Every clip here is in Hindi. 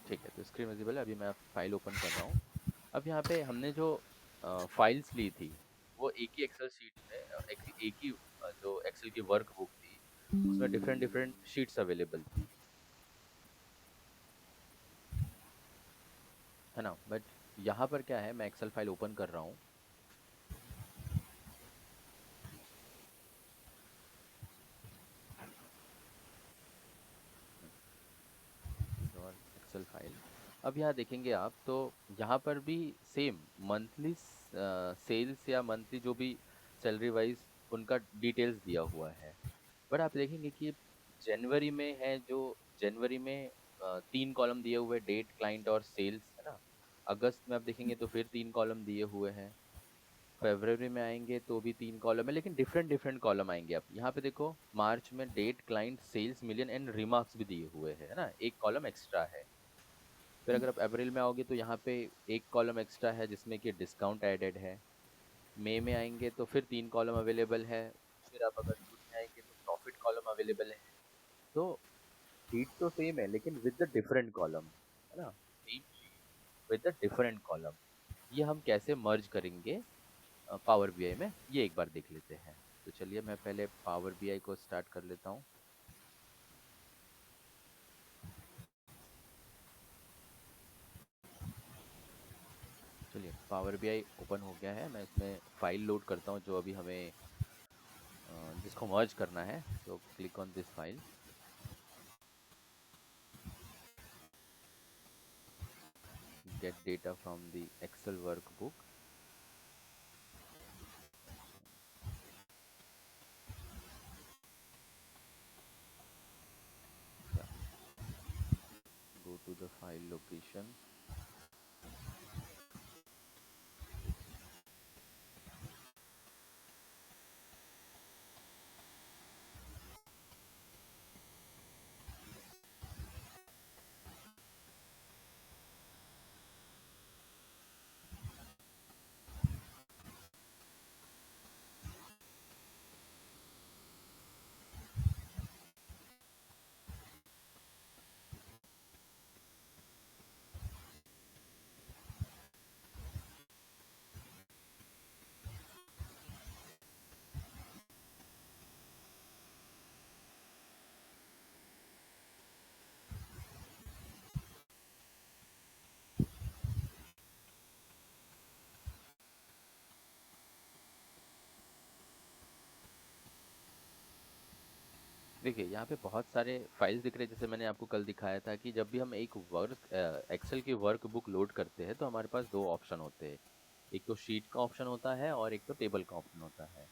ठीक है, तो स्क्रीन विजिबल है। अभी मैं फाइल ओपन कर रहा हूँ। अब यहाँ पे हमने जो फाइल्स ली थी वो एक ही एक्सेल शीट में एक ही जो एक्सेल की वर्कबुक थी उसमें डिफरेंट डिफरेंट शीट्स अवेलेबल थी, है ना। बट यहाँ पर क्या है, मैं एक्सेल फाइल ओपन कर रहा हूँ। और एक्सेल फाइल, अब यहाँ देखेंगे आप तो यहाँ पर भी सेम मंथली सेल्स या मंथली जो भी सैलरी वाइज उनका डिटेल्स दिया हुआ है। बट आप देखेंगे कि जनवरी में है जो जनवरी में 3 कॉलम दिए हुए, डेट, क्लाइंट और सेल्स, है ना। अगस्त में आप देखेंगे तो फिर 3 कॉलम दिए हुए हैं। फरवरी में आएंगे तो भी 3 कॉलम है, लेकिन डिफरेंट डिफरेंट कॉलम आएंगे। आप यहाँ पे देखो, मार्च में date, client, sales, million and remarks भी दिए हुए हैं, है ना, एक कॉलम एक्स्ट्रा है। फिर अगर आप अप्रैल में आओगे तो यहाँ पे एक कॉलम एक्स्ट्रा है जिसमें कि डिस्काउंट एडेड है। मई में आएंगे तो फिर 3 कॉलम अवेलेबल है। फिर आप अगर जून में आएंगे तो प्रॉफिट कॉलम अवेलेबल है। तो शीट तो सेम है लेकिन विद द डिफरेंट कॉलम, है ना, same sheet with the different column. ये हम कैसे मर्ज करेंगे पावर बीआई में, ये एक बार देख लेते हैं। तो चलिए मैं पहले पावर बीआई को स्टार्ट कर लेता हूँ। चलिए पावर बीआई ओपन हो गया है। मैं इसमें फाइल लोड करता हूँ जो अभी हमें जिसको मर्ज करना है। तो click on this file, get data from the Excel workbook. Go to the file location. देखिए यहाँ पे बहुत सारे फाइल्स दिख रहे हैं। जैसे मैंने आपको कल दिखाया था कि जब भी हम एक वर्क एक्सेल की वर्क बुक लोड करते हैं तो हमारे पास दो ऑप्शन होते हैं। एक तो शीट का ऑप्शन होता है और एक तो टेबल का ऑप्शन होता है।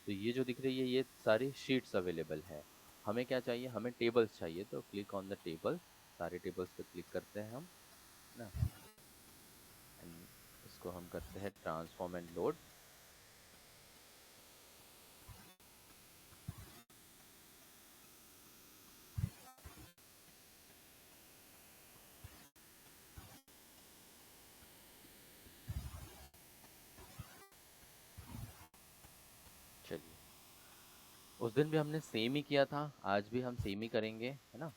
तो ये जो दिख रही है ये सारी शीट्स अवेलेबल है। हमें क्या चाहिए, हमें टेबल्स चाहिए। तो क्लिक ऑन द टेबल, सारे टेबल्स पे क्लिक करते हैं हम, है ना। एंड इसको हम करते हैं ट्रांसफॉर्म एंड लोड। चलिए, उस दिन भी हमने सेम ही किया था, आज भी हम सेम ही करेंगे, है ना।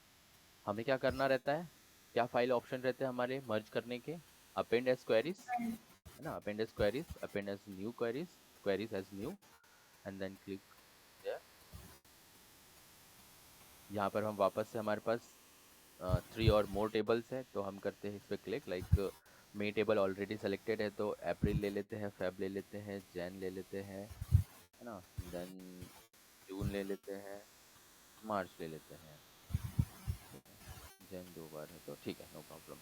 हमें क्या करना रहता है, क्या फाइल ऑप्शन रहते हैं हमारे मर्ज करने के? अपेंड एज क्वेरीज, है ना, append as queries, append as new queries, queries as new, and then click there. यहाँ पर हम वापस से, हमारे पास 3 और मोर टेबल्स है तो हम करते हैं इस पे क्लिक। लाइक मई टेबल ऑलरेडी सेलेक्टेड है तो अप्रैल ले लेते हैं, फेब ले लेते हैं, जैन ले लेते हैं, है ना। देन जून ले लेते हैं, मार्च ले लेते हैं। ठीक है, जैन 2 बार है तो ठीक है, नो प्रॉब्लम।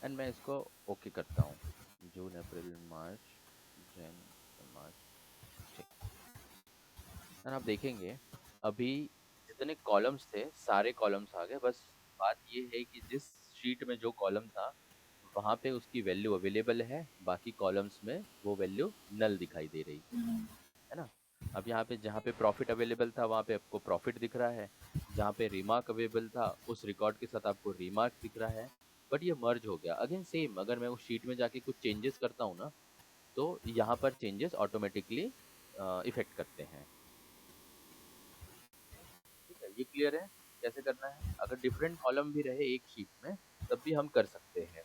एंड मैं इसको ओके करता हूँ। जून, अप्रैल, मार्च, जैन, मार्च, ठीक। एंड आप देखेंगे अभी जितने कॉलम्स थे सारे कॉलम्स आ गए। बस बात ये है कि जिस शीट में जो कॉलम था वहाँ पे उसकी वैल्यू अवेलेबल है, बाकी कॉलम्स में वो वैल्यू नल दिखाई दे रही है ना। अब यहाँ पे जहाँ पे प्रॉफिट अवेलेबल था वहाँ पे आपको प्रॉफिट दिख रहा है, जहाँ पे रिमार्क अवेलेबल था उस रिकॉर्ड के साथ आपको रिमार्क दिख रहा है। बट ये मर्ज हो गया अगेन सेम। अगर मैं उस शीट में जाके कुछ चेंजेस करता हूँ ना तो यहाँ पर चेंजेस ऑटोमेटिकली इफेक्ट करते हैं। ठीक है, ये क्लियर है कैसे करना है। अगर डिफरेंट कॉलम भी रहे एक शीट में तब भी हम कर सकते हैं।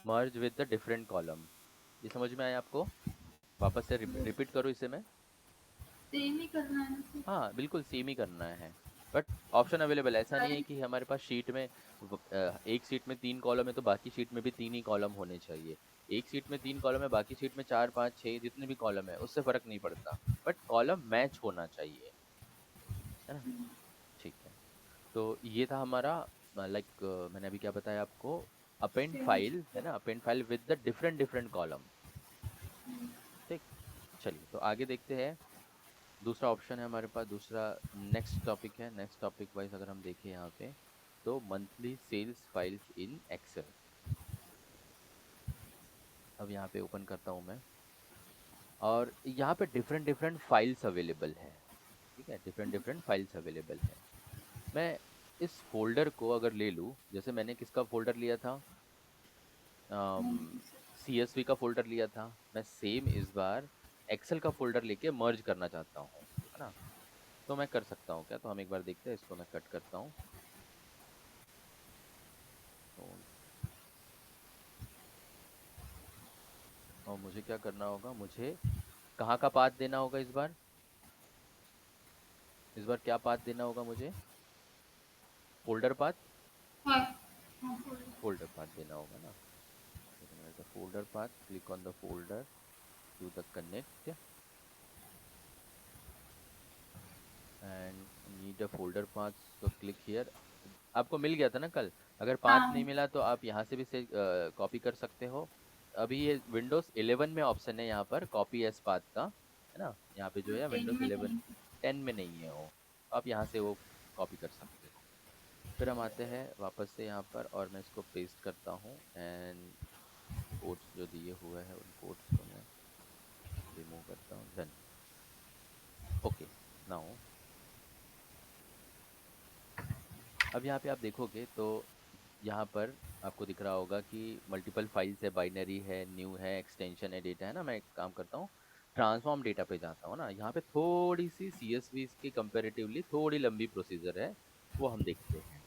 Merge with the different column, ये समझ में आया आपको? वापस से रिपीट करो इसे मैं। सेम ही करना है ना फिर। हाँ बिल्कुल सेम ही करना है, बट ऑप्शन अवेलेबल, ऐसा नहीं है फाइल। कि हमारे पास शीट में एक शीट में 3 कॉलम है तो बाकी शीट में भी 3 ही कॉलम होने चाहिए। एक शीट में 3 कॉलम है, बाकी शीट में 4 5 6 जितने भी कॉलम है उससे फर्क नहीं पड़ता, बट कॉलम मैच होना चाहिए, है ना? ठीक है। तो ये था हमारा, लाइक मैंने अभी क्या बताया आपको, अपेंड सेम। फाइल है ना, append file with the different different column. ठीक, चलिए तो आगे देखते हैं। दूसरा ऑप्शन है हमारे पास, दूसरा नेक्स्ट टॉपिक है, नेक्स्ट टॉपिक वाइज अगर हम देखें यहाँ पे, तो monthly sales files in Excel. अब यहाँ पे ओपन करता हूँ मैं, और यहाँ पे डिफरेंट डिफरेंट फाइल्स अवेलेबल है। ठीक है, डिफरेंट डिफरेंट फाइल्स अवेलेबल है। मैं इस फोल्डर को अगर ले लूँ, जैसे मैंने किसका फोल्डर लिया था, CSV का फोल्डर लिया था, मैं सेम इस बार एक्सेल का फोल्डर लेके मर्ज करना चाहता हूँ, है ना? तो मैं कर सकता हूँ क्या? तो हम एक बार देखते हैं, इसको मैं कट करता हूँ। तो और मुझे क्या करना होगा, मुझे कहाँ का पाथ देना होगा इस बार? इस बार क्या पाथ देना होगा मुझे? फोल्डर पाथ, हाँ। हाँ, folder। फोल्डर पाथ देना होगा ना। The folder path, click on the folder, to the connect, and need a folder path, so click here. आपको मिल गया था ना कल? अगर पाथ नहीं हाँ। मिला तो आप यहाँ से भी से कॉपी कर सकते हो। अभी ये विंडोज 11 में ऑप्शन है यहाँ पर कॉपी एज पाथ का, है ना? यहाँ पे जो है 10 विंडोज में 11, नहीं। 10 में नहीं है वो, आप यहाँ से वो कॉपी कर सकते हो। फिर हम आते हैं वापस से यहाँ पर, और मैं इसको पेस्ट करता हूँ, एंड कोड्स जो दिए हुए हैं उन कोड्स को मैं रिमूव करता हूँ, डन। ओके, नाउ अब यहाँ पे आप देखोगे तो यहाँ पर आपको दिख रहा होगा कि मल्टीपल फाइल्स है, बाइनरी है, न्यू है, एक्सटेंशन है, डेटा है ना। मैं एक काम करता हूँ, ट्रांसफॉर्म डेटा पे जाता हूँ ना। यहाँ पे थोड़ी सी CSV के कंपेरेटिवली थोड़ी लंबी प्रोसीजर है, वो हम देखते हैं।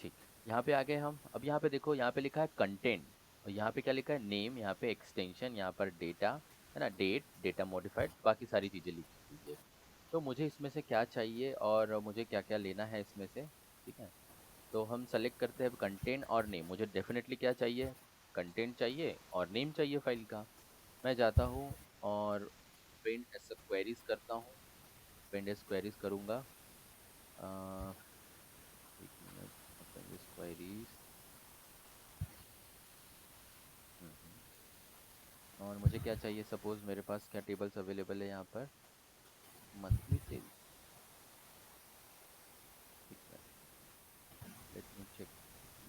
ठीक, यहाँ पे आ गए हम। अब यहाँ पे देखो, यहाँ पे लिखा है कंटेंट, और यहाँ पे क्या लिखा है, नेम, यहाँ पे एक्सटेंशन, यहाँ पर डेटा है ना, डेट, डेटा मॉडिफाइड, बाकी सारी चीजें लिखी हुई है। तो मुझे इसमें से क्या चाहिए और मुझे क्या क्या लेना है इसमें से, ठीक है? तो हम सेलेक्ट करते हैं कंटेंट और नेम। मुझे डेफिनेटली क्या चाहिए, कंटेंट चाहिए और नेम चाहिए फाइल का। मैं जाता हूँ और पेंड एज क्वेरीज करता हूँ, पेंड एज क्वेरीज करूँगा। एक मिनट, पेंड एज क्वेरीज। और मुझे क्या चाहिए, सपोज मेरे पास क्या टेबल्स अवेलेबल है यहाँ पर, मंथली सेल्स, ठीक है। Let me check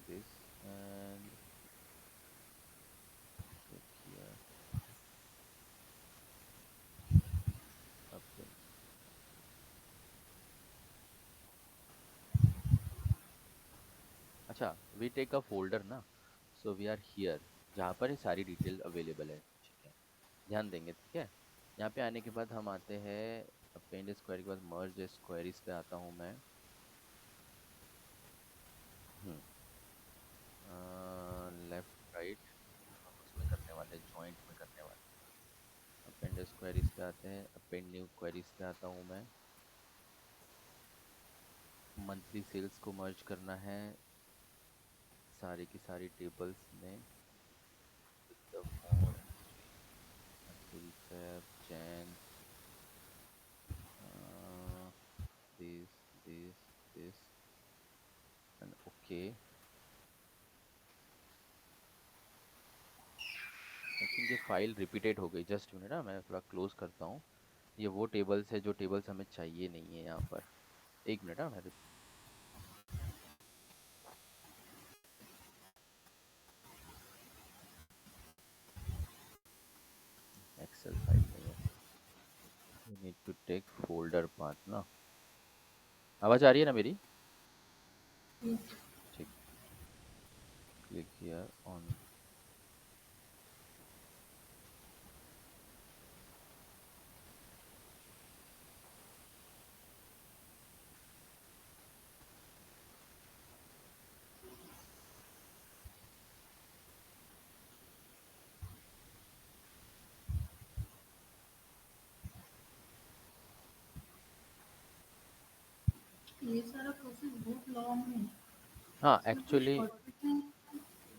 this and click here, open। अच्छा, वी टेक अ फोल्डर ना, सो वी आर हियर, जहाँ पर ये सारी डिटेल अवेलेबल है, ठीक है? ध्यान देंगे, ठीक है? यहाँ पे आने के बाद हम आते हैं अपेंड स्क्वायर के बाद मर्ज स्क्वायरीज पे आता हूँ मैं। लेफ्ट राइट हम उसमें करने वाले, जॉइंट में करने वाले। अपेंड स्क्वायरीज पे आते हैं, अपेंड न्यू क्वेरीज पे आता हूँ मैं। मंथली सेल्स को मर्ज करना है सारी की सारी टेबल्स में, with the more entry until Feb, Jan, uh, this, this, this, and okay। I think ये फाइल रिपीटेड हो गई, जस्ट मिनट ना, मैं थोड़ा क्लोज करता हूँ। ये वो टेबल्स है जो टेबल्स हमें चाहिए नहीं है यहाँ पर। एक मिनट, हाँ मैं एक्सेल फाइल नहीं है, we need to take folder path ना। आवाज आ रही है ना मेरी? ठीक, क्लिक हियर ऑन। ये सारा प्रोसेस बहुत लॉन्ग है। हाँ इसमें कोई एक्चुअली शॉर्टकट नहीं है?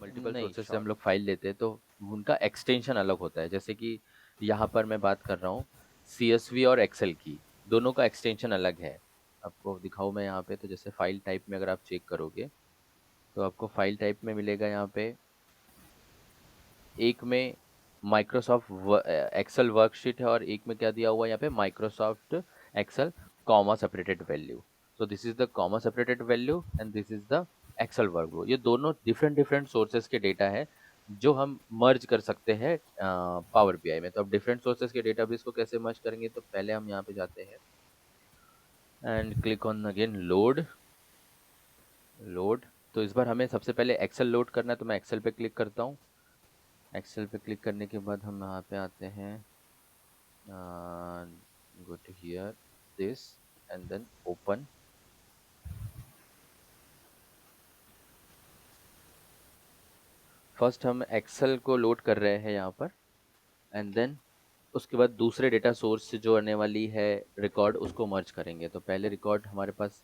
मल्टीपल नहीं सोर्सेज से हम शॉर्ट। लोग फाइल लेते हैं तो उनका एक्सटेंशन अलग होता है। जैसे कि यहाँ पर मैं बात कर रहा हूँ CSV और एक्सेल की, दोनों का एक्सटेंशन अलग है। आपको दिखाऊँ मैं यहाँ पे, तो जैसे फाइल टाइप में अगर आप चेक करोगे तो आपको फाइल टाइप में मिलेगा यहाँ पे, एक में माइक्रोसॉफ्ट एक्सेल वर्कशीट है और एक में क्या दिया हुआ है यहाँ पे, Microsoft Excel comma separated value. So this is the comma separated value and this is the Excel workbook. ये दोनों डिफरेंट डिफरेंट सोर्सेज के डेटा है जो हम मर्ज कर सकते हैं पावर बीआई में। तो अब डिफरेंट सोर्सेज के डेटाबेस को कैसे मर्ज करेंगे, तो पहले हम यहाँ पे जाते हैं and click on again load. Load, तो इस बार हमें सबसे पहले एक्सेल लोड करना है, तो मैं एक्सेल पे क्लिक करता हूँ। एक्सेल पे क्लिक करने के बाद हम यहाँ पे आते हैं, go to here, this, and then open। First हम एक्सेल को लोड कर रहे हैं यहाँ पर, एंड देन उसके बाद दूसरे डेटा सोर्स से जो आने वाली है रिकॉर्ड उसको मर्ज करेंगे। तो पहले रिकॉर्ड हमारे पास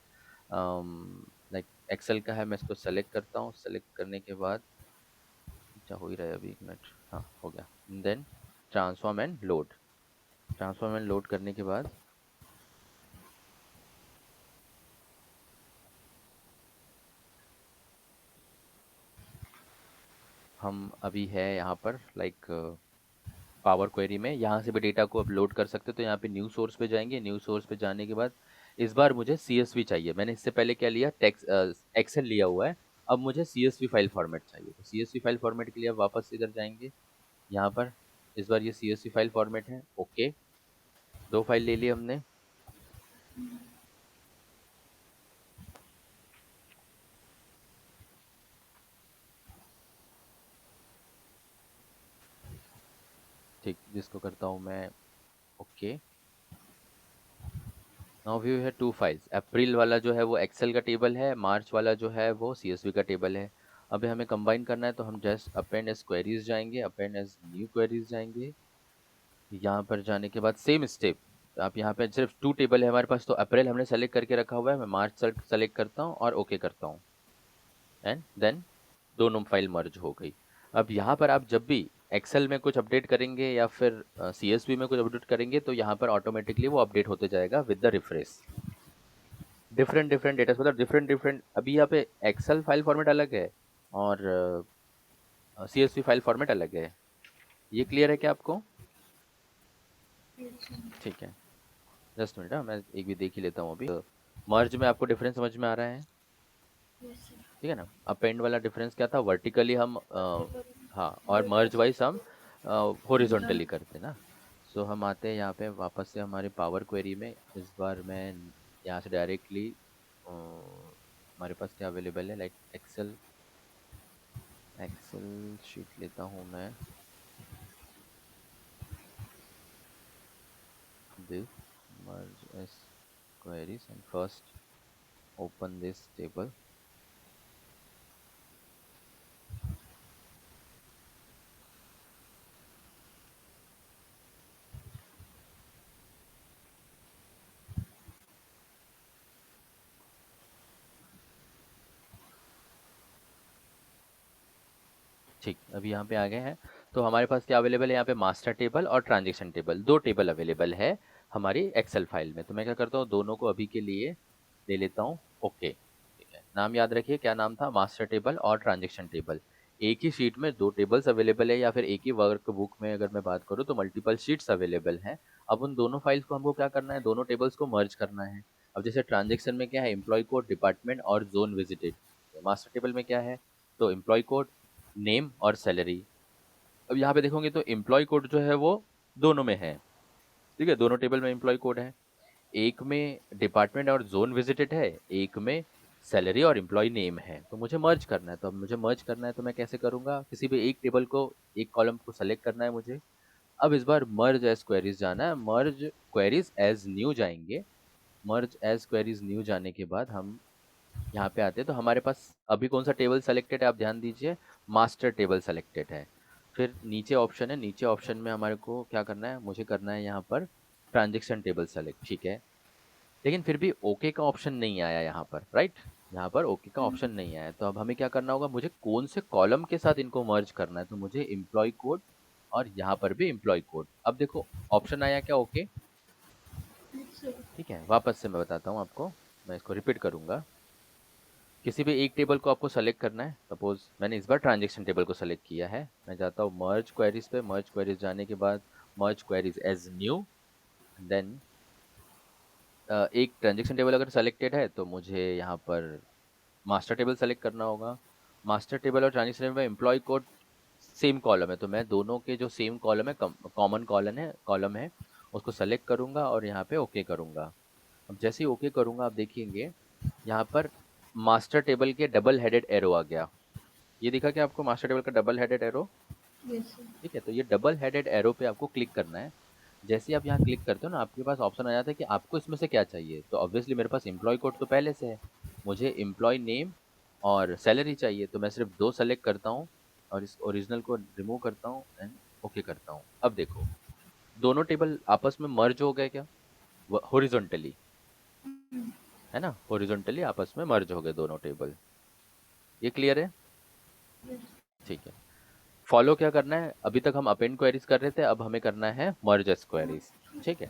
लाइक एक्सेल का है, मैं इसको सेलेक्ट करता हूँ। सेलेक्ट करने के बाद क्या हो ही रहा है अभी, एक मिनट, हाँ हो गया। Then transform and load. Transform and load करने के बाद हम अभी है यहाँ पर लाइक पावर क्वेरी में, यहाँ से भी डेटा को अपलोड कर सकते हो। तो यहाँ पे न्यू सोर्स पे जाएंगे। न्यू सोर्स पे जाने के बाद इस बार मुझे CSV चाहिए। मैंने इससे पहले क्या लिया, टेक्स्ट एक्सेल लिया हुआ है। अब मुझे CSV फाइल फॉर्मेट चाहिए। तो CSV फाइल फॉर्मेट के लिए अब वापस इधर जाएंगे, यहाँ पर इस बार ये CSV फाइल फॉर्मेट है। ओके, दो फाइल ले ली हमने। ठीक, जिसको करता हूँ मैं okay. Now we have two files. April वाला जो है वो एक्सेल का टेबल है, मार्च वाला जो है वो CSV का टेबल है। अभी हमें कंबाइन करना है, तो हम जस्ट अपेंड एज क्वेरीज जाएंगे, अपेंड एज न्यू क्वेरीज जाएंगे। यहाँ पर जाने के बाद सेम स्टेप, आप यहाँ पे सिर्फ टू टेबल है हमारे पास, तो अप्रैल हमने सेलेक्ट करके रखा हुआ है। मैं मार्च सेलेक्ट करता हूँ और ओके करता हूँ, एंड देन दोनों फाइल मर्ज हो गई। अब यहाँ पर आप जब भी एक्सेल में कुछ अपडेट करेंगे या फिर CSV में कुछ अपडेट करेंगे, तो यहाँ पर ऑटोमेटिकली वो अपडेट होते जाएगा with the refresh. Different different data, मतलब डिफरेंट डिफरेंट, अभी यहाँ पे एक्सेल फाइल फॉर्मेट अलग है और CSV फाइल फॉर्मेट अलग है। ये क्लियर है क्या आपको? ठीक है, जस्ट मिनट, मैं एक भी देख ही लेता हूँ अभी। मर्ज में आपको डिफरेंस समझ में आ रहा है? ठीक है ना। अपेंड वाला डिफरेंस क्या था, वर्टिकली हम हाँ, और मर्ज वाइज हम हॉरिजॉन्टली करते ना। सो हम आते हैं यहाँ पे वापस से हमारे पावर क्वेरी में। इस बार मैं यहाँ से डायरेक्टली हमारे पास क्या अवेलेबल है, लाइक एक्सेल, एक्सेल शीट लेता हूँ मैं। this merge as queries and first open this table। ठीक, अभी यहाँ पे आ गए हैं। तो हमारे पास क्या अवेलेबल है यहाँ पे, मास्टर टेबल और ट्रांजेक्शन टेबल, दो टेबल अवेलेबल है हमारी एक्सेल फाइल में। तो मैं क्या करता हूँ, दोनों को अभी के लिए ले लेता हूँ। ओके, ठीक है, नाम याद रखिए क्या नाम था, मास्टर टेबल और ट्रांजेक्शन टेबल। एक ही शीट में दो टेबल्स अवेलेबल है, या फिर एक ही वर्क बुक में अगर मैं बात करूँ तो मल्टीपल शीट्स अवेलेबल हैं। अब उन दोनों फाइल्स को हमको क्या करना है, दोनों टेबल्स को मर्ज करना है। अब जैसे ट्रांजेक्शन में क्या है, एम्प्लॉय कोड, डिपार्टमेंट और जोन विजिटेड। मास्टर टेबल में क्या है, तो एम्प्लॉय कोड, नेम और सैलरी। अब यहाँ पे देखोगे तो एम्प्लॉय कोड जो है वो दोनों में है। ठीक है, दोनों टेबल में एम्प्लॉय कोड है। एक में डिपार्टमेंट और जोन विजिटेड है, एक में सैलरी और एम्प्लॉय नेम है। तो मुझे मर्ज करना है, तो अब मुझे मर्ज करना है तो मैं कैसे करूँगा, किसी भी एक टेबल को, एक कॉलम को सेलेक्ट करना है मुझे। अब इस बार मर्ज एज क्वेरीज जाना है, मर्ज क्वेरीज एज न्यू जाएंगे। मर्ज एज क्वेरीज न्यू जाने के बाद हम यहाँ पे आते हैं, तो हमारे पास अभी कौन सा टेबल सेलेक्टेड है, आप ध्यान दीजिए, मास्टर टेबल सेलेक्टेड है। फिर नीचे ऑप्शन है, नीचे ऑप्शन में हमारे को क्या करना है, मुझे करना है यहाँ पर ट्रांजेक्शन टेबल सेलेक्ट। ठीक है, लेकिन फिर भी ओके का ऑप्शन नहीं आया यहाँ पर, राइट? यहाँ पर ओके का ऑप्शन नहीं आया, तो अब हमें क्या करना होगा, मुझे कौन से कॉलम के साथ इनको मर्ज करना है, तो मुझे एम्प्लॉय कोड और यहाँ पर भी एम्प्लॉय कोड। अब देखो ऑप्शन आया क्या, ओके। अच्छा। ठीक है, वापस से मैं बताता हूँ आपको, मैं इसको रिपीट करूंगा। किसी भी एक टेबल को आपको सेलेक्ट करना है। सपोज मैंने इस बार ट्रांजेक्शन टेबल को सेलेक्ट किया है, मैं जाता हूँ मर्ज क्वेरीज पे। मर्ज क्वेरीज जाने के बाद मर्ज क्वेरीज एज न्यू, देन एक ट्रांजेक्शन टेबल अगर सेलेक्टेड है तो मुझे यहाँ पर मास्टर टेबल सेलेक्ट करना होगा। मास्टर टेबल और ट्रांजेक्शन टेबल में एम्प्लॉय कोड सेम कॉलम है, तो मैं दोनों के जो सेम कॉलम है, कॉमन कॉलम है उसको सेलेक्ट करूंगा और यहाँ पे ओके करूंगा। अब जैसे ही ओके करूंगा आप देखेंगे यहाँ पर मास्टर टेबल के डबल हेडेड एरो आ गया। ये दिखा क्या आपको मास्टर टेबल का double headed arrow? Yes sir. ठीक है, तो ये डबल हेडेड एरो पे आपको क्लिक करना है। जैसे ही आप यहाँ क्लिक करते हो ना, आपके पास ऑप्शन आ जाता है कि आपको इसमें से क्या चाहिए। तो ऑब्वियसली मेरे पास एम्प्लॉय कोड तो पहले से है, मुझे एम्प्लॉय नेम और सैलरी चाहिए, तो मैं सिर्फ दो सेलेक्ट करता हूँ और इस ओरिजिनल को रिमूव करता हूँ एंड ओके करता हूँ। अब देखो दोनों टेबल आपस में मर्ज हो गए क्या, हॉरिजॉन्टली, है ना? हॉरिजॉन्टली आपस में मर्ज हो गए दोनों टेबल। ये क्लियर है? यस। ठीक है। फॉलो क्या करना है, अभी तक हम अपेंड क्वेरीज कर रहे थे, अब हमें करना है मर्ज क्वेरीज। ठीक है,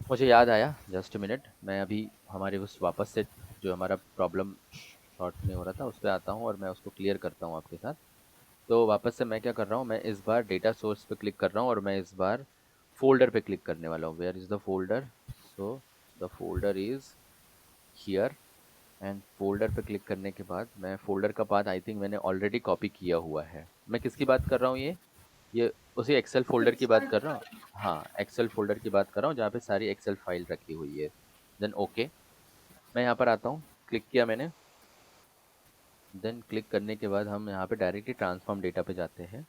मुझे याद आया, जस्ट मिनट, मैं अभी हमारे उस वापस से जो हमारा प्रॉब्लम शॉर्ट नहीं हो रहा था उस पर आता हूँ और मैं उसको क्लियर करता हूँ आपके साथ। तो वापस से मैं क्या कर रहा हूँ, मैं इस बार डेटा सोर्स पे क्लिक कर रहा हूँ और मैं इस बार फोल्डर पे क्लिक करने वाला हूँ। Where is the folder? So the folder is here. And folder पे क्लिक करने के बाद मैं फोल्डर का पाथ आई थिंक मैंने ऑलरेडी कॉपी किया हुआ है। मैं किसकी बात कर रहा हूँ, ये उसी एक्सेल फोल्डर की बात एक्सपर्ट कर रहा हूँ। हाँ, एक्सेल फोल्डर की बात कर रहा हूँ जहाँ पे सारी एक्सेल फाइल रखी हुई है। देन ओके, मैं यहाँ पर आता हूँ, क्लिक किया मैंने। देन क्लिक करने के बाद हम यहाँ पे डायरेक्टली ट्रांसफॉर्म डेटा पे जाते हैं।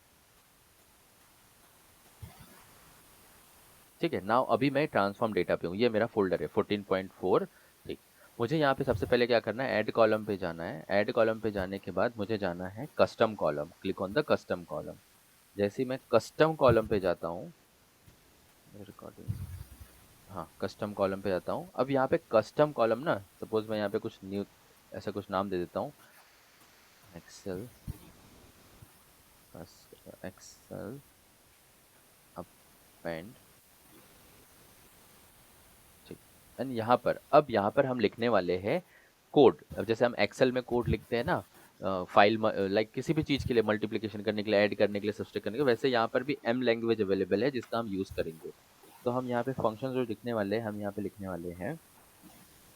ठीक है, नाउ अभी मैं ट्रांसफॉर्म डेटा पे हूँ, ये मेरा फोल्डर है 14.4। ठीक, मुझे यहाँ पे सबसे पहले क्या करना है, ऐड कॉलम पे जाना है। ऐड कॉलम पे जाने के बाद मुझे जाना है custom column, click on the custom column. जैसे ही मैं कस्टम कॉलम पे जाता हूँ, रिकॉर्डिंग, हाँ कस्टम कॉलम पे जाता हूँ। अब यहाँ पे कस्टम कॉलम ना, सपोज मैं यहाँ पे कुछ न्यू ऐसा कुछ नाम दे देता हूँ, एक्सेल, एक्सेल अपेंड। ठीक, एंड यहाँ पर अब यहाँ पर हम लिखने वाले हैं कोड। अब जैसे हम एक्सेल में कोड लिखते हैं ना, फाइल लाइक किसी भी चीज़ के लिए, मल्टीप्लिकेशन करने के लिए, ऐड करने के लिए, सब्सट्रैक्ट करने के लिए, वैसे यहाँ पर भी एम लैंग्वेज अवेलेबल है जिसका हम यूज़ करेंगे। तो हम यहाँ पे फंक्शन जो लिखने वाले हैं, हम यहाँ पे लिखने वाले हैं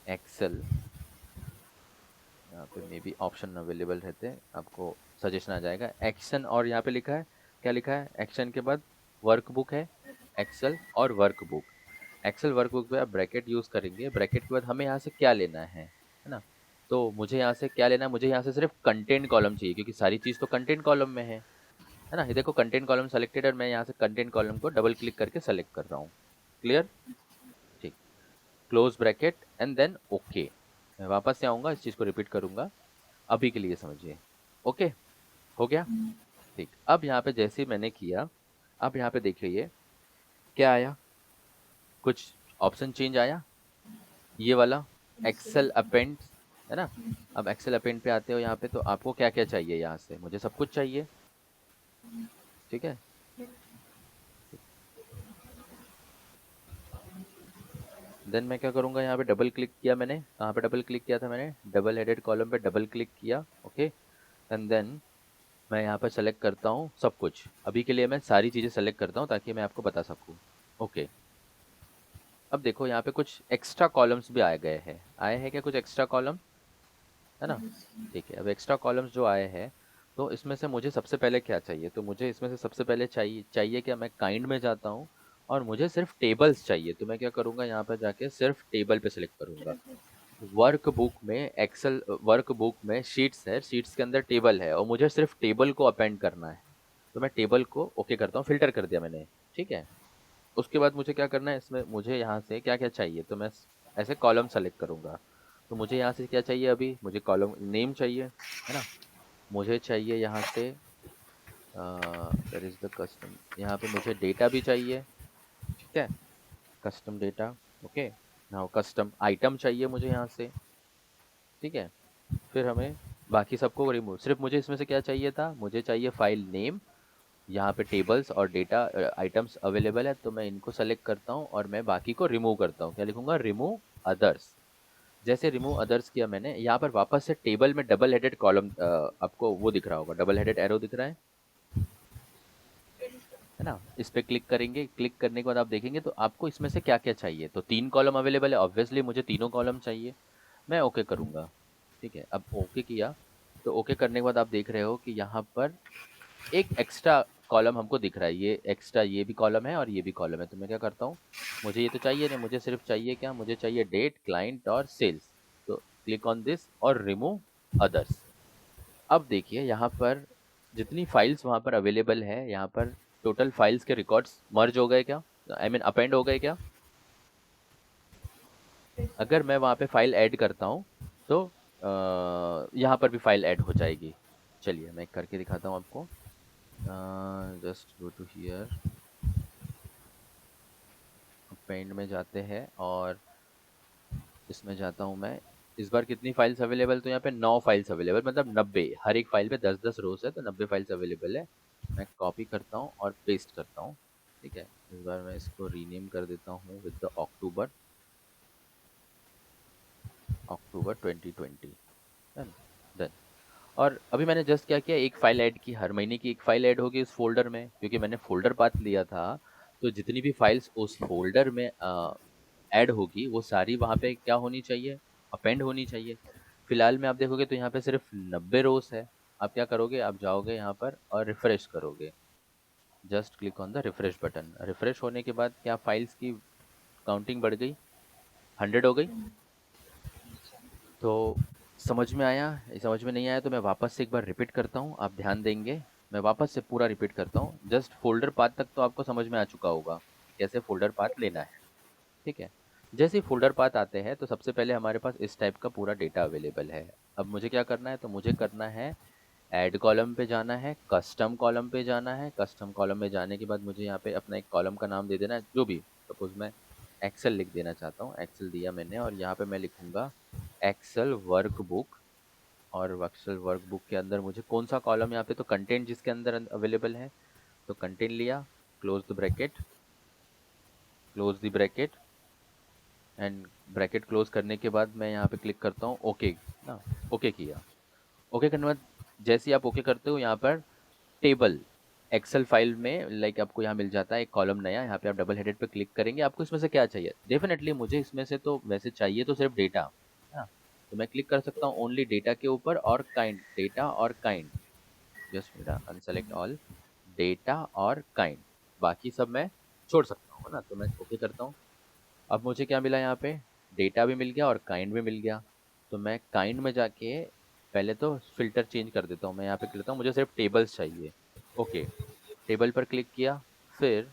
एक्सेल। यहाँ पे मे बी ऑप्शन अवेलेबल रहते हैं, आपको सजेशन आ जाएगा एक्शन, और यहाँ पे लिखा है, क्या लिखा है एक्शन के बाद? वर्कबुक है, एक्सेल और वर्कबुक। एक्सेल वर्कबुक पे आप ब्रैकेट यूज करेंगे, ब्रैकेट के बाद हमें यहाँ से क्या लेना है ना? तो मुझे यहाँ से क्या लेना है, मुझे यहाँ से सिर्फ कंटेंट कॉलम चाहिए, क्योंकि सारी चीज तो कंटेंट कॉलम में है ना? ये देखो कंटेंट कॉलम सेलेक्टेड और मैं यहाँ से कंटेंट कॉलम को डबल क्लिक करके सेलेक्ट कर रहा हूँ। क्लियर? ठीक, close bracket and then okay. मैं वापस से आऊंगा, इस चीज को रिपीट करूंगा, अभी के लिए समझिए। ओके, हो गया? ठीक, अब यहाँ पे जैसे ही मैंने किया, अब यहाँ पे देखिए क्या आया, कुछ ऑप्शन चेंज आया, ये वाला एक्सेल अपेंड, है ना? अब एक्सेल अपेंड पे आते हो यहाँ पे, तो आपको क्या क्या चाहिए यहाँ से? मुझे सब कुछ चाहिए। ठीक है, देन मैं क्या करूँगा, यहाँ पे डबल क्लिक किया मैंने, कहाँ पे डबल क्लिक किया था मैंने? डबल हेडेड कॉलम पे डबल क्लिक किया, ओके। एंड देन मैं यहाँ पर सेलेक्ट करता हूँ सब कुछ, अभी के लिए मैं सारी चीज़ें सेलेक्ट करता हूँ ताकि मैं आपको बता सकूँ। ओके, अब देखो यहाँ पे कुछ एक्स्ट्रा कॉलम्स भी आए हैं क्या कुछ एक्स्ट्रा कॉलम, है ना? ठीक है, अब एक्स्ट्रा कॉलम्स जो आए हैं, तो इसमें से मुझे सबसे पहले क्या चाहिए, तो मुझे इसमें से सबसे पहले चाहिए क्या, मैं काइंड में जाता हूँ और मुझे सिर्फ टेबल्स चाहिए, तो मैं क्या करूँगा, यहाँ पर जाके सिर्फ टेबल पे सिलेक्ट करूँगा। वर्कबुक में एक्सेल वर्कबुक में शीट्स है, शीट्स के अंदर टेबल है और मुझे सिर्फ टेबल को अपेंड करना है, तो मैं टेबल को ओके करता हूँ, फिल्टर कर दिया मैंने। ठीक है, उसके बाद मुझे क्या करना है, इसमें मुझे यहाँ से क्या क्या चाहिए, तो मैं ऐसे कॉलम सेलेक्ट करूँगा। तो मुझे यहाँ से क्या चाहिए, अभी मुझे कॉलम नेम चाहिए, है ना? मुझे चाहिए यहाँ से वेयर इज द कस्टम, यहाँ पे मुझे डेटा भी चाहिए। ठीक है, custom data, okay. Now custom item चाहिए मुझे यहाँ से, ठीक है। फिर हमें बाकी सबको रिमूव, सिर्फ मुझे इसमें से क्या चाहिए था, मुझे चाहिए फाइल नेम। यहाँ पे टेबल्स और डेटा आइटम्स अवेलेबल है, तो मैं इनको सेलेक्ट करता हूँ और मैं बाकी को रिमूव करता हूँ। क्या लिखूंगा, रिमूव अदर्स। जैसे रिमूव अदर्स किया मैंने, यहाँ पर वापस से टेबल में डबल हेडेड कॉलम, आपको वो दिख रहा होगा, डबल हेडेड एरो दिख रहा है ना। इस पे क्लिक करेंगे, क्लिक करने के बाद आप देखेंगे तो आपको इसमें से क्या क्या चाहिए। तो 3 कॉलम अवेलेबल है, ऑब्वियसली मुझे तीनों कॉलम चाहिए। मैं ओके करूंगा, ठीक है। अब ओके किया, तो ओके करने के बाद आप देख रहे हो कि यहाँ पर एक एक्स्ट्रा कॉलम हमको दिख रहा है। ये एक्स्ट्रा, ये भी कॉलम है और ये भी कॉलम है। तो मैं क्या करता हूँ, मुझे ये तो चाहिए नहीं, मुझे सिर्फ चाहिए क्या, मुझे चाहिए डेट, क्लाइंट और सेल्स। तो क्लिक ऑन दिस और रिमूव अदर्स। अब देखिए यहाँ पर जितनी फाइल्स वहाँ पर अवेलेबल है, यहाँ पर टोटल फाइल्स के रिकॉर्ड्स मर्ज हो गए क्या, आई मीन अपेंड हो गए क्या। yes, अगर मैं वहाँ पे फाइल ऐड करता हूँ तो यहाँ पर भी फाइल ऐड हो जाएगी। चलिए मैं करके दिखाता हूँ आपको। Just go to here, paint में जाते हैं और इसमें जाता हूँ मैं। इस बार कितनी फाइल्स अवेलेबल, तो यहाँ पे 9 फाइल्स अवेलेबल, मतलब 90। हर एक फाइल पे 10-10 रोज है, तो 90 फाइल्स अवेलेबल है। मैं कॉपी करता हूँ और पेस्ट करता हूँ, ठीक है। इस बार मैं इसको रीनेम कर देता हूँ with the October, October 2020। Done, done. और अभी मैंने जस्ट क्या किया, एक फाइल ऐड की, हर महीने की एक फाइल ऐड होगी इस फोल्डर में, क्योंकि मैंने फोल्डर पाथ लिया था। तो जितनी भी फाइल्स उस फोल्डर में ऐड होगी वो सारी वहाँ पे क्या होनी चाहिए, अपेंड होनी चाहिए। फिलहाल में आप देखोगे तो यहाँ पे सिर्फ 90 रोज है। आप क्या करोगे, आप जाओगे यहाँ पर और रिफ्रेश करोगे। Just click on the refresh button. Refresh होने के बाद क्या फाइल्स की काउंटिंग बढ़ गई, 100 हो गई। तो समझ में आया, ये समझ में नहीं आया तो मैं वापस से एक बार रिपीट करता हूँ, आप ध्यान देंगे। मैं वापस से पूरा रिपीट करता हूँ। जस्ट फोल्डर पाथ तक तो आपको समझ में आ चुका होगा कि कैसे फोल्डर पाथ लेना है, ठीक है। जैसे ही फोल्डर पाथ आते हैं तो सबसे पहले हमारे पास इस टाइप का पूरा डेटा अवेलेबल है। अब मुझे क्या करना है, तो मुझे करना है ऐड कॉलम पे जाना है, कस्टम कॉलम पे जाना है। कस्टम कॉलम में जाने के बाद मुझे यहाँ पे अपना एक कॉलम का नाम दे देना है, जो भी, सपोज मैं एक्सेल लिख देना चाहता हूँ। एक्सेल दिया मैंने और यहाँ पे मैं लिखूंगा एक्सेल वर्कबुक। और एक्सेल वर्कबुक के अंदर मुझे कौन सा कॉलम, यहाँ पे तो कंटेंट जिसके अंदर अवेलेबल है, तो कंटेंट लिया, close the bracket, close the bracket and bracket close करने के बाद मैं यहाँ पे क्लिक करता हूँ ओके ना। ओके किया, ओके करने के बाद जैसे ही आप ओके करते हो, यहाँ पर टेबल एक्सेल फाइल में लाइक आपको यहाँ मिल जाता है एक कॉलम नया। यहाँ पे आप डबल हेडेड पे क्लिक करेंगे, आपको इसमें से क्या चाहिए, डेफिनेटली मुझे इसमें से तो वैसे चाहिए तो सिर्फ डेटा है ना। तो मैं क्लिक कर सकता हूँ ओनली डेटा के ऊपर और काइंड, डेटा और काइंड। जस्ट मेरा अनसेलेक्ट ऑल, डेटा और काइंड, बाकी सब मैं छोड़ सकता हूँ, है ना। तो मैं ओके करता हूँ। अब मुझे क्या मिला यहाँ पे, डेटा भी मिल गया और काइंड भी मिल गया। तो मैं काइंड में जाके पहले तो फिल्टर चेंज कर देता हूँ। मैं यहाँ पे करता हूँ मुझे सिर्फ टेबल्स चाहिए, ओके। टेबल पर क्लिक किया। फिर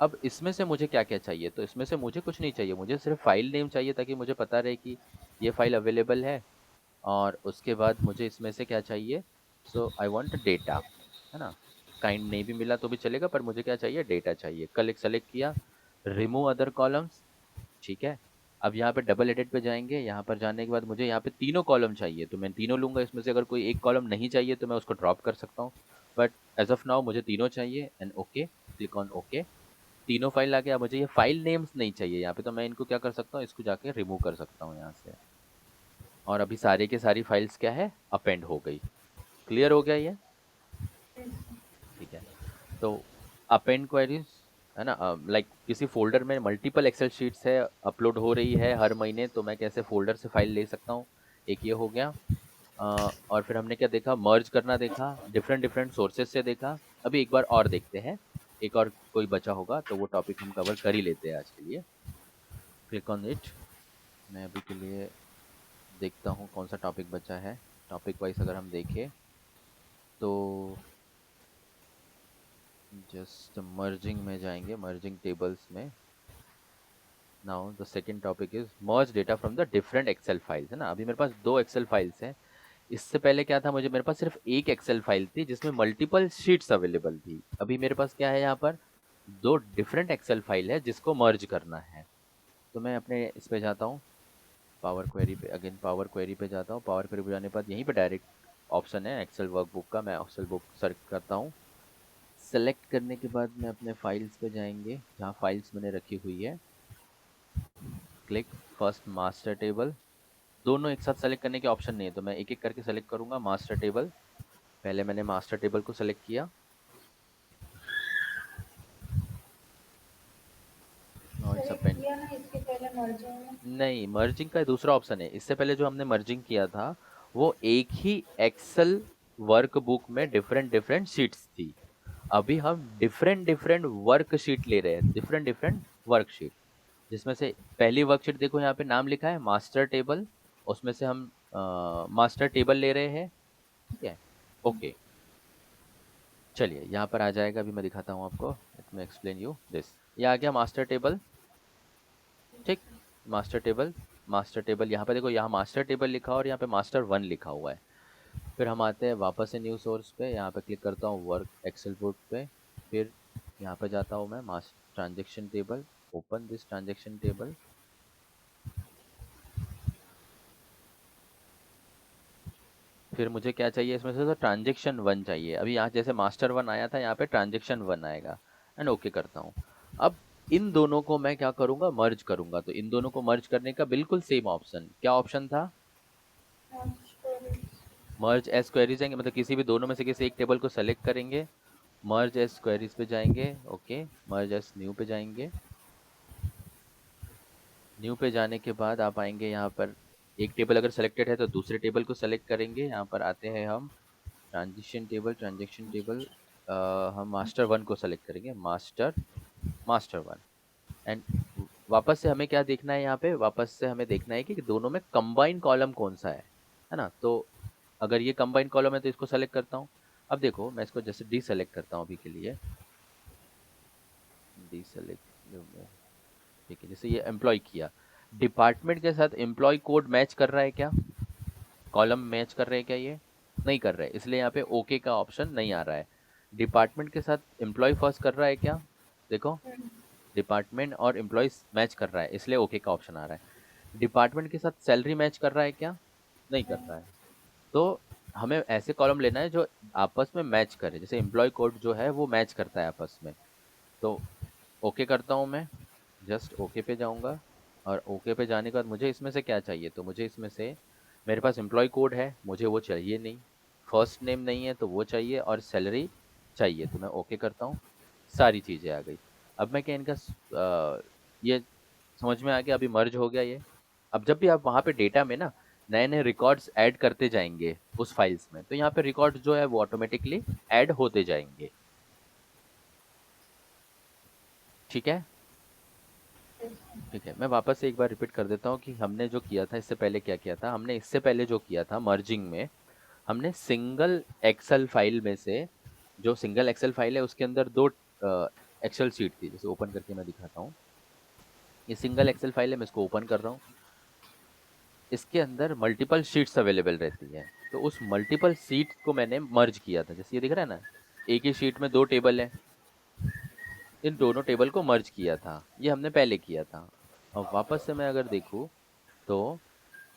अब इसमें से मुझे क्या क्या चाहिए, तो इसमें से मुझे कुछ नहीं चाहिए, मुझे सिर्फ फाइल नेम चाहिए ताकि मुझे पता रहे कि ये फाइल अवेलेबल है। और उसके बाद मुझे इसमें से क्या चाहिए, सो आई वांट डेटा, है ना। काइंड नहीं भी मिला तो भी चलेगा, पर मुझे क्या चाहिए, डेटा चाहिए। कल एक सेलेक्ट किया, रिमूव अदर कॉलम्स, ठीक है। अब यहाँ पे डबल एडिट पे जाएंगे, यहाँ पर जाने के बाद मुझे यहाँ पे तीनों कॉलम चाहिए, तो मैं तीनों लूंगा। इसमें से अगर कोई एक कॉलम नहीं चाहिए तो मैं उसको ड्रॉप कर सकता हूँ, बट एज ऑफ नाउ मुझे तीनों चाहिए and okay, click on okay. तीनों फाइल आ गया। मुझे ये फाइल नेम्स नहीं चाहिए यहाँ पे, तो मैं इनको क्या कर सकता हूँ, इसको जाके रिमूव कर सकता हूँ यहाँ से। और अभी सारे के सारी फाइल्स क्या है, अपेंड हो गई। क्लियर हो गया ये, yes, ठीक है। तो अपेंड क्वेरीज, है ना, लाइक किसी फोल्डर में मल्टीपल एक्सेल शीट्स है, अपलोड हो रही है हर महीने, तो मैं कैसे फोल्डर से फाइल ले सकता हूँ, एक ये हो गया। और फिर हमने क्या देखा, मर्ज करना देखा, डिफरेंट डिफरेंट सोर्सेज से देखा। अभी एक बार और देखते हैं, एक और कोई बचा होगा तो वो टॉपिक हम कवर कर ही लेते हैं आज के लिए। Click on it. मैं अभी के लिए देखता हूँ कौन सा टॉपिक बचा है। टॉपिक वाइज अगर हम देखें तो जस्ट मर्जिंग में जाएंगे, मर्जिंग टेबल्स में। Now the second topic is merge data from the different Excel files, है ना। अभी मेरे पास 2 एक्सेल फाइल्स हैं। इससे पहले क्या था, मुझे मेरे पास सिर्फ एक एक्सेल फाइल थी जिसमें मल्टीपल शीट्स अवेलेबल थी। अभी मेरे पास क्या है, यहाँ पर 2 डिफरेंट एक्सेल फाइल है जिसको मर्ज करना है। तो मैं अपने इस पे जाता हूँ, पावर क्वेरी पे, अगेन पावर क्वेरी पे जाता हूँ। पावर क्वेरी पे जाने के बाद यहीं पे डायरेक्ट ऑप्शन है एक्सेल वर्कबुक का, मैं एक्सेल बुक सर्च करता हूँ। सेलेक्ट करने के बाद मैं अपने फाइल्स पे जाएंगे, जहाँ फाइल्स मैंने रखी हुई है, क्लिक फर्स्ट मास्टर टेबल। दोनों एक साथ सेलेक्ट करने के ऑप्शन नहीं है, तो मैं एक एक करके सेलेक्ट करूंगा। मास्टर टेबल, पहले मैंने मास्टर टेबल को सेलेक्ट किया। Now it's select append. किया ना इसके पहले मर्जिंग में। नहीं, मर्जिंग का दूसरा ऑप्शन है। इससे पहले जो हमने मर्जिंग किया था वो एक ही एक्सेल वर्कबुक में डिफरेंट डिफरेंट शीट्स थी। अभी हम डिफरेंट डिफरेंट वर्कशीट ले रहे हैं, डिफरेंट डिफरेंट वर्कशीट, जिसमें से पहली वर्कशीट देखो यहाँ पे नाम लिखा है मास्टर टेबल, उसमें से हम मास्टर टेबल ले रहे हैं। ठीक है, ओके। चलिए यहाँ पर आ जाएगा, अभी मैं दिखाता हूँ आपको। Let me explain you this. ये आ गया मास्टर टेबल। ठीक, मास्टर टेबल। मास्टर टेबल यहाँ पे देखो, यहाँ मास्टर टेबल लिखा और यहाँ पे मास्टर वन लिखा हुआ है। फिर हम आते हैं वापस से न्यू सोर्स पे, यहाँ पे क्लिक करता हूँ वर्क एक्सेल बुक पे। फिर यहाँ पे जाता हूँ मैं, master transaction table, open this transaction table. फिर मुझे क्या चाहिए इसमें से, तो ट्रांजेक्शन वन चाहिए। अभी यहाँ जैसे मास्टर वन आया था, यहाँ पे ट्रांजेक्शन वन आएगा, एंड ओके करता हूँ। अब इन दोनों को मैं क्या करूंगा, मर्ज करूंगा। तो इन दोनों को मर्ज करने का बिल्कुल सेम ऑप्शन, क्या ऑप्शन था, मर्ज एस क्वेरीज जाएंगे, मतलब किसी भी दोनों में से किसी एक टेबल को सेलेक्ट करेंगे, मर्ज एस क्वेरीज पे जाएंगे, ओके, मर्ज एस न्यू पे जाएंगे। न्यू पे जाने के बाद आप आएंगे यहाँ पर, एक टेबल अगर सेलेक्टेड है तो दूसरे टेबल को सेलेक्ट करेंगे। यहाँ पर आते हैं हम ट्रांजिशन टेबल, ट्रांजेक्शन टेबल, हम मास्टर वन को सेलेक्ट करेंगे, मास्टर, मास्टर वन। एंड वापस से हमें क्या देखना है, यहाँ पे वापस से हमें देखना है कि दोनों में कंबाइन कॉलम कौन सा है ना। तो अगर ये कंबाइन कॉलम है तो इसको सेलेक्ट करता हूँ। अब देखो मैं इसको जैसे डी सेलेक्ट करता हूँ अभी के लिए, डी सेलेक्ट। ठीक है, जैसे ये एम्प्लॉय किया, डिपार्टमेंट के साथ एम्प्लॉय कोड मैच कर रहा है क्या, कॉलम मैच कर रहे हैं क्या, ये नहीं कर रहे हैं, इसलिए यहाँ पे ओके का ऑप्शन नहीं आ रहा है। डिपार्टमेंट के साथ एम्प्लॉय फर्स्ट कर रहा है क्या, देखो डिपार्टमेंट और एम्प्लॉयज मैच कर रहा है, इसलिए ओके का ऑप्शन आ रहा है। डिपार्टमेंट के साथ सैलरी मैच कर रहा है क्या, नहीं कर रहा है। तो हमें ऐसे कॉलम लेना है जो आपस में मैच करे, जैसे एम्प्लॉय कोड जो है वो मैच करता है आपस में। तो ओके करता हूँ मैं, जस्ट ओके पे जाऊँगा। और ओके पे जाने के बाद मुझे इसमें से क्या चाहिए, तो मुझे इसमें से, मेरे पास एम्प्लॉय कोड है, मुझे वो चाहिए नहीं। फर्स्ट नेम नहीं है तो वो चाहिए, और सैलरी चाहिए, तो मैं ओके करता हूँ। सारी चीज़ें आ गई। अब मैं क्या इनका ये समझ में आ गया, अभी मर्ज हो गया ये। अब जब भी आप वहाँ पे डेटा में ना नए नए रिकॉर्ड्स ऐड करते जाएंगे उस फाइल्स में, तो यहाँ पे रिकॉर्ड जो है वो ऑटोमेटिकली ऐड होते जाएंगे। ठीक है, ठीक है, मैं वापस से एक बार रिपीट कर देता हूँ कि हमने जो किया था इससे पहले क्या किया था। हमने इससे पहले जो किया था मर्जिंग में, हमने सिंगल एक्सेल फाइल में से, जो सिंगल एक्सेल फाइल है उसके अंदर दो एक्सेल शीट थी। जैसे ओपन करके मैं दिखाता हूँ, ये सिंगल एक्सेल फाइल है, मैं इसको ओपन कर रहा हूँ। इसके अंदर मल्टीपल शीट्स अवेलेबल रहती है, तो उस मल्टीपल शीट को मैंने मर्ज किया था। जैसे ये दिख रहा है ना, एक ही शीट में दो टेबल है, इन दोनों टेबल को मर्ज किया था, ये हमने पहले किया था। अब वापस से मैं अगर देखूँ तो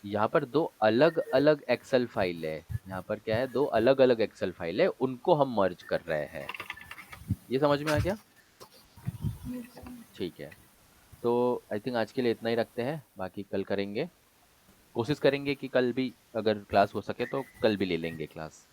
यहाँ पर दो अलग अलग एक्सेल फाइल है, यहाँ पर क्या है, दो अलग अलग एक्सेल फाइल है, उनको हम मर्ज कर रहे हैं। ये समझ में आ गया, ठीक है। तो आई थिंक आज के लिए इतना ही रखते हैं, बाकी कल करेंगे। कोशिश करेंगे कि कल भी अगर क्लास हो सके तो कल भी ले लेंगे क्लास।